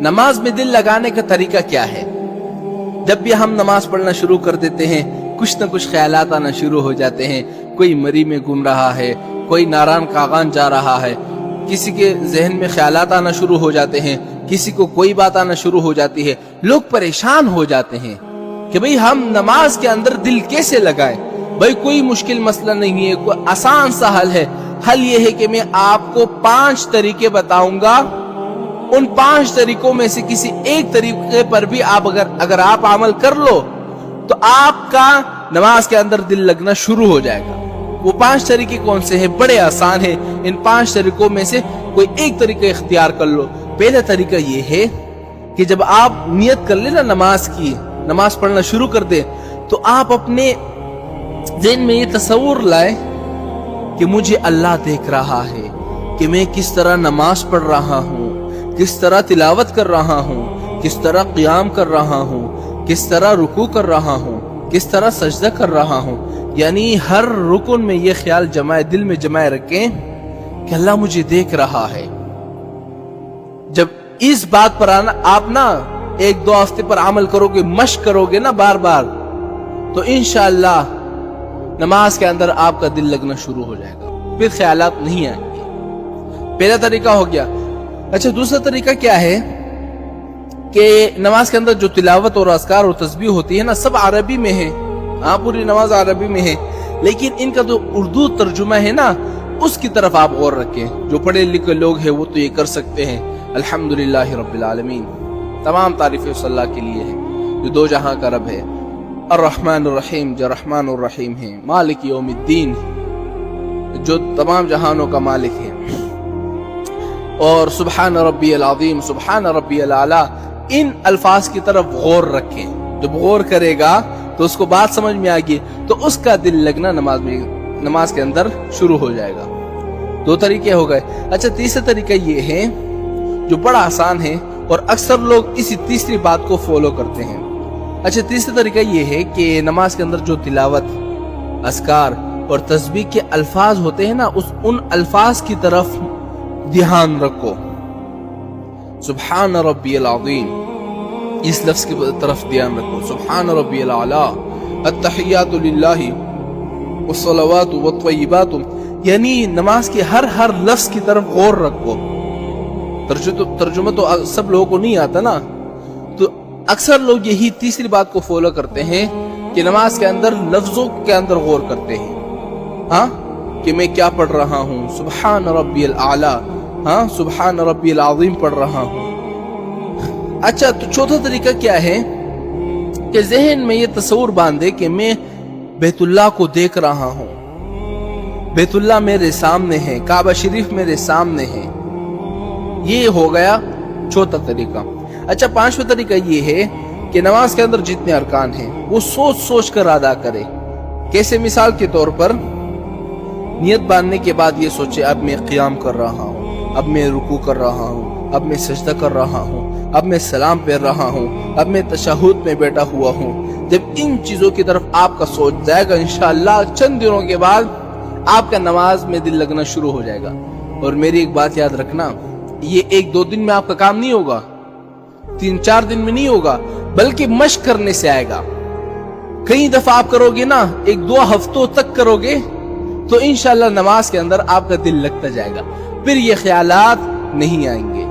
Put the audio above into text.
نماز میں دل لگانے کا طریقہ کیا ہے؟ جب بھی ہم نماز پڑھنا شروع کر دیتے ہیں کچھ نہ کچھ خیالات آنا شروع ہو جاتے ہیں. کوئی مری میں گھوم رہا ہے، کوئی ناران کاغان جا رہا ہے، کسی کے ذہن میں خیالات آنا شروع ہو جاتے ہیں، کسی کو کوئی بات آنا شروع ہو جاتی ہے. لوگ پریشان ہو جاتے ہیں کہ بھئی ہم نماز کے اندر دل کیسے لگائیں. بھئی کوئی مشکل مسئلہ نہیں ہے، کوئی آسان سا حل ہے. حل یہ ہے کہ میں آپ کو 5 طریقے بتاؤں گا. ان 5 طریقوں میں سے کسی ایک طریقے پر بھی اگر آپ عمل کر لو تو آپ کا نماز کے اندر دل لگنا شروع ہو جائے گا. وہ 5 طریقے کون سے ہیں؟ بڑے آسان ہیں. ان 5 طریقوں میں سے کوئی ایک طریقہ اختیار کر لو. پہلا طریقہ یہ ہے کہ جب آپ نیت کر لیں نا نماز کی، نماز پڑھنا شروع کر دیں، تو آپ اپنے ذہن میں یہ تصور لائیں کہ مجھے اللہ دیکھ رہا ہے کہ میں کس طرح نماز پڑھ رہا ہوں، کس طرح تلاوت کر رہا ہوں، کس طرح قیام کر رہا ہوں، کس طرح رکوع کر رہا ہوں، کس طرح سجدہ کر رہا ہوں. یعنی ہر رکن میں یہ خیال دل میں جمائے رکھیں کہ اللہ مجھے دیکھ رہا ہے. جب اس بات پر آپ نا 1-2 ہفتے پر عمل کرو گے، مشق کرو گے نا بار بار، تو انشاءاللہ نماز کے اندر آپ کا دل لگنا شروع ہو جائے گا، پھر خیالات نہیں آئیں گے. پہلا طریقہ ہو گیا. اچھا، دوسرا طریقہ کیا ہے کہ نماز کے اندر جو تلاوت اور اذکار اور تسبیح ہوتی ہے نا، سب عربی میں ہے. ہاں، پوری نماز عربی میں ہے، لیکن ان کا جو اردو ترجمہ ہے نا، اس کی طرف آپ غور رکھیں. جو پڑھے لکھے لوگ ہیں وہ تو یہ کر سکتے ہیں. الحمدللہ رب العالمین، تمام تعریفیں اس اللہ کے لیے ہیں جو 2 جہاں کا رب ہے. الرحمن الرحیم، جو رحمان الرحیم ہے. مالک یوم الدین، جو تمام جہانوں کا مالک ہے. اور سبحان ربی العظیم، سبحان ربی الاعلیٰ. ان الفاظ کی طرف غور رکھیں. جب غور کرے گا تو اس کو بات سمجھ میں آئے گی، تو اس کا دل لگنا نماز کے اندر شروع ہو جائے گا. 2 طریقے ہو گئے. اچھا، تیسرا طریقہ یہ ہے جو بڑا آسان ہے اور اکثر لوگ اسی تیسری بات کو فالو کرتے ہیں. اچھا، تیسرا طریقہ یہ ہے کہ نماز کے اندر جو تلاوت، اذکار اور تسبیح کے الفاظ ہوتے ہیں نا، ان الفاظ کی طرف دھیان رکھو. سبحان ربی العظیم، اس لفظ کی طرف دھیان رکھو. سبحان ربی الاعلیٰ، التحیات للہ والصلوات والطیبات. یعنی نماز کے ہر لفظ کی طرف غور رکھو. ترجمہ تو سب لوگوں کو نہیں آتا نا، تو اکثر لوگ یہی تیسری بات کو فالو کرتے ہیں کہ نماز کے اندر لفظوں کے اندر غور کرتے ہیں. ہاں، کہ میں کیا پڑھ رہا ہوں، سبحان ربی الاعلیٰ، ہاں سبحان ربی العظیم پڑھ رہا ہوں. اچھا، تو چوتھا طریقہ کیا ہے کہ ذہن میں یہ تصور باندھے کہ میں بیت اللہ کو دیکھ رہا ہوں، بیت اللہ میرے سامنے ہے، کعبہ شریف میرے سامنے ہے. یہ ہو گیا چوتھا طریقہ. اچھا، 5واں طریقہ یہ ہے کہ نماز کے اندر جتنے ارکان ہیں وہ سوچ کر ادا کرے. کیسے؟ مثال کے طور پر نیت باندھنے کے بعد یہ سوچے اب میں قیام کر رہا ہوں، اب میں رکوع کر رہا ہوں، اب میں سجدہ کر رہا ہوں، اب میں سلام پھیر رہا ہوں، اب میں تشہد میں بیٹھا ہوا ہوں. جب ان چیزوں کی طرف آپ کا سوچ جائے گا، انشاءاللہ چند دنوں کے بعد آپ کا نماز میں دل لگنا شروع ہو جائے گا. اور میری ایک بات یاد رکھنا، یہ 1-2 دن میں آپ کا کام نہیں ہوگا، 3-4 دن میں نہیں ہوگا، بلکہ مشق کرنے سے آئے گا. کئی دفعہ آپ کرو گے نا، 1-2 ہفتوں تک کرو گے تو انشاءاللہ نماز کے اندر آپ کا دل لگتا جائے گا، پھر یہ خیالات نہیں آئیں گے.